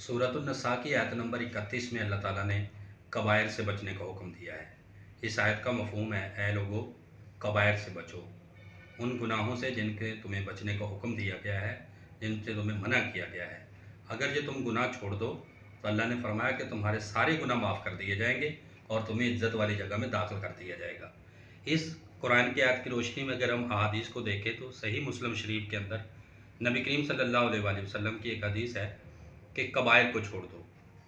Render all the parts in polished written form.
सूरत उन-नसा की आयत नंबर 31 में अल्लाह ताला ने कबायर से बचने का हुक्म दिया है। इस आयत का मफ़हूम है, ऐ लोगो कबायर से बचो, उन गुनाहों से जिनके तुम्हें बचने का हुक्म दिया गया है, जिनसे तुम्हें मना किया गया है। अगर ये तुम गुनाह छोड़ दो तो अल्लाह ने फरमाया कि तुम्हारे सारे गुनाह माफ़ कर दिए जाएंगे और तुम्हें इज़्ज़त वाली जगह में दाखिल कर दिया जाएगा। इस कुरान की आयत की रोशनी में अगर हम अहादीस को देखें तो सही मुस्लिम शरीफ के अंदर नबी करीम सल्लल्लाहु अलैहि वसल्लम की एक हदीस है कि कबायर को छोड़ दो।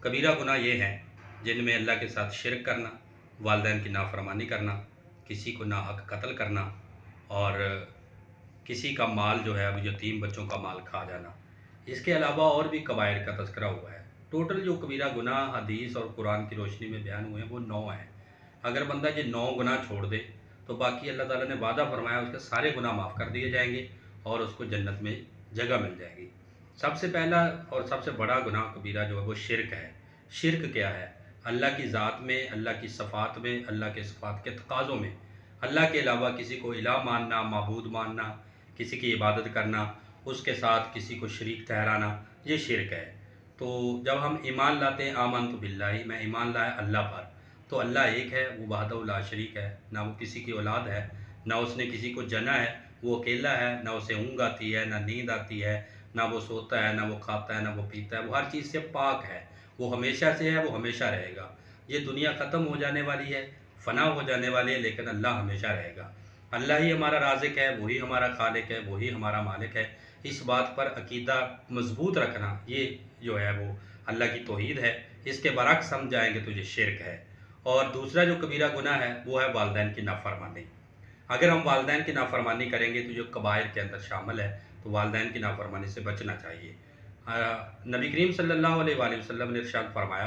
कबीरा गुनाह ये हैं जिनमें अल्लाह के साथ शिरक करना, वालिदैन की नाफरमानी करना, किसी को नाहक कत्ल करना और किसी का माल जो है अब यतीम बच्चों का माल खा जाना। इसके अलावा और भी कबायर का तज़किरा हुआ है। टोटल जो कबीरा गुनाह हदीस और कुरान की रोशनी में बयान हुए हैं वो 9 हैं। अगर बंदा ये 9 गुनाह छोड़ दे तो बाकी अल्लाह ताला ने वादा फरमाया उसके सारे गुनाह माफ़ कर दिए जाएंगे और उसको जन्नत में जगह मिल जाएगी। सबसे पहला और सबसे बड़ा गुनाह कबीरा जो है वो शिरक है। शिरक क्या है? अल्लाह की ज़ात में, अल्लाह की सफ़ात में, अल्लाह के सिफ़ात के तकाज़ों में अल्लाह के अलावा किसी को इलाह मानना, माबूद मानना, किसी की इबादत करना, उसके साथ किसी को शरीक ठहराना, ये शिरक है। तो जब हम ईमान लाते हैं आमनतु बिल्लाहि, मैं ईमान लाया अल्लाह पर, तो अल्लाह एक है, वो वहदहु ला शरीक है, ना वो किसी की औलाद है, ना उसने किसी को जना है, वो अकेला है, ना उसे ऊँघ आती है, ना नींद आती है, ना वो सोता है, ना वो खाता है, ना वो पीता है, वो हर चीज़ से पाक है, वो हमेशा से है, वो हमेशा रहेगा। ये दुनिया ख़त्म हो जाने वाली है, फ़ना हो जाने वाली है, लेकिन अल्लाह हमेशा रहेगा। अल्लाह ही हमारा राज़िक है, वही हमारा खालिक है, वही हमारा मालिक है। इस बात पर अकीदा मज़बूत रखना, ये जो है वो अल्लाह की तौहीद है। इसके बरअक्स हम जाएंगे तो ये शिरक है। और दूसरा जो कबीरा गुनाह है वो है वालिदैन की नाफरमानी। अगर हम वालिदैन की नाफरमानी करेंगे तो जो कबायर के अंदर शामिल है, तो वालिदैन की नाफरमानी से बचना चाहिए। नबी करीम सल्लल्लाहु अलैहि वसल्लम ने इरशाद फरमाया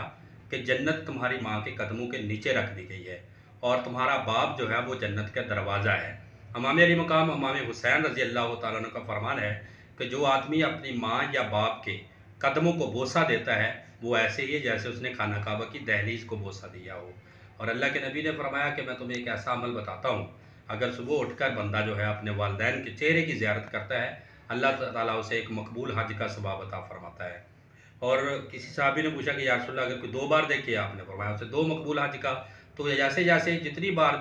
कि जन्नत तुम्हारी माँ के कदमों के नीचे रख दी गई है और तुम्हारा बाप जो है वो जन्नत का दरवाज़ा है। इमाम अली मकाम इमाम हुसैन रज़ी अल्लाह तआला अन्हु का फरमान है कि जो आदमी अपनी माँ या बाप के कदमों को बोसा देता है वो ऐसे ही है जैसे उसने खाना काबा की दहलीज़ को बोसा दिया हो। और अल्लाह के नबी ने फरमाया कि मैं तुम्हें एक ऐसा अमल बताता हूँ, अगर सुबह उठकर बंदा जो है अपने वालिदैन के चेहरे की ज़ियारत करता है, अल्लाह ताला उसे एक मकबूल हज का सवाब अता फरमाता है। और किसी साहबी ने पूछा कि या रसूल अल्लाह अगर कोई 2 बार देखे, आपने फरमाया उसे 2 मकबूल हज का। तो जैसे जैसे जितनी बार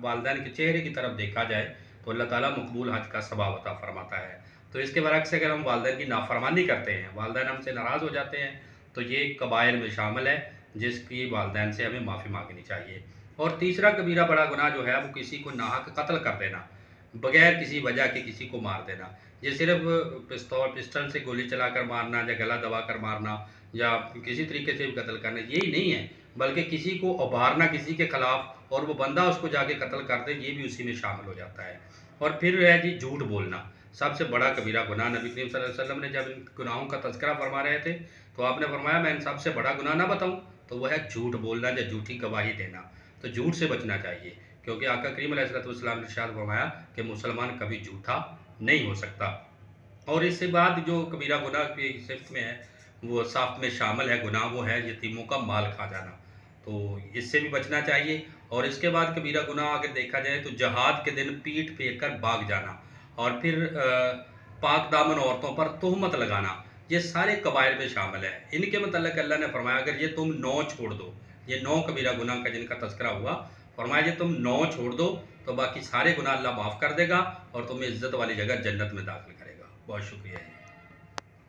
वालिदैन के चेहरे की तरफ देखा जाए तो अल्लाह ताला मकबूल हज का सवाब अता फरमाता है। तो इसके बरअक्स अगर हम वालिदैन की नाफरमानी करते हैं, वालिदैन हमसे नाराज़ हो जाते हैं, तो ये कबायर में शामिल है जिसकी वालिदैन से हमें माफ़ी मांगनी चाहिए। और तीसरा कबीरा बड़ा गुनाह जो है वो किसी को नाहक कत्ल कर देना, बगैर किसी वजह के किसी को मार देना। ये सिर्फ पिस्टल से गोली चलाकर मारना या गला दबाकर मारना या किसी तरीके से भी कत्ल करना, यही नहीं है, बल्कि किसी को उभारना किसी के ख़िलाफ़ और वो बंदा उसको जाके कत्ल कर दे, ये भी उसी में शामिल हो जाता है। और फिर है जी झूठ बोलना, सबसे बड़ा कबीरा गुनाह। नबी करीम सल्लल्लाहु अलैहि वसल्लम ने जब इन गुनाहों का तज़किरा फरमा रहे थे तो आपने फरमाया मैं इन सबसे बड़ा गुनाह ना बताऊँ, तो वह है झूठ बोलना या झूठी गवाही देना। तो झूठ से बचना चाहिए, क्योंकि आका करीम अलैहिस्सलाम ने इरशाद फरमाया कि मुसलमान कभी झूठा नहीं हो सकता। और इसके बाद जो कबीरा गुनाह की सिफ़त में है, वो साफ़ में शामिल है गुनाह, वो है यतीमों का माल खा जाना। तो इससे भी बचना चाहिए। और इसके बाद कबीरा गुनाह अगर देखा जाए तो जहाद के दिन पीठ फेर कर भाग जाना और फिर पाक दामन औरतों पर तोहमत लगाना, ये सारे कबायर में शामिल है। इनके मतलब अल्लाह ने फरमाया अगर ये तुम 9 छोड़ दो, ये 9 कबीरा गुनाह का जिनका तज़किरा हुआ, फरमाया ये तुम 9 छोड़ दो तो बाकी सारे गुनाह अल्लाह माफ़ कर देगा और तुम्हें इज़्ज़त वाली जगह जन्नत में दाखिल करेगा। बहुत शुक्रिया।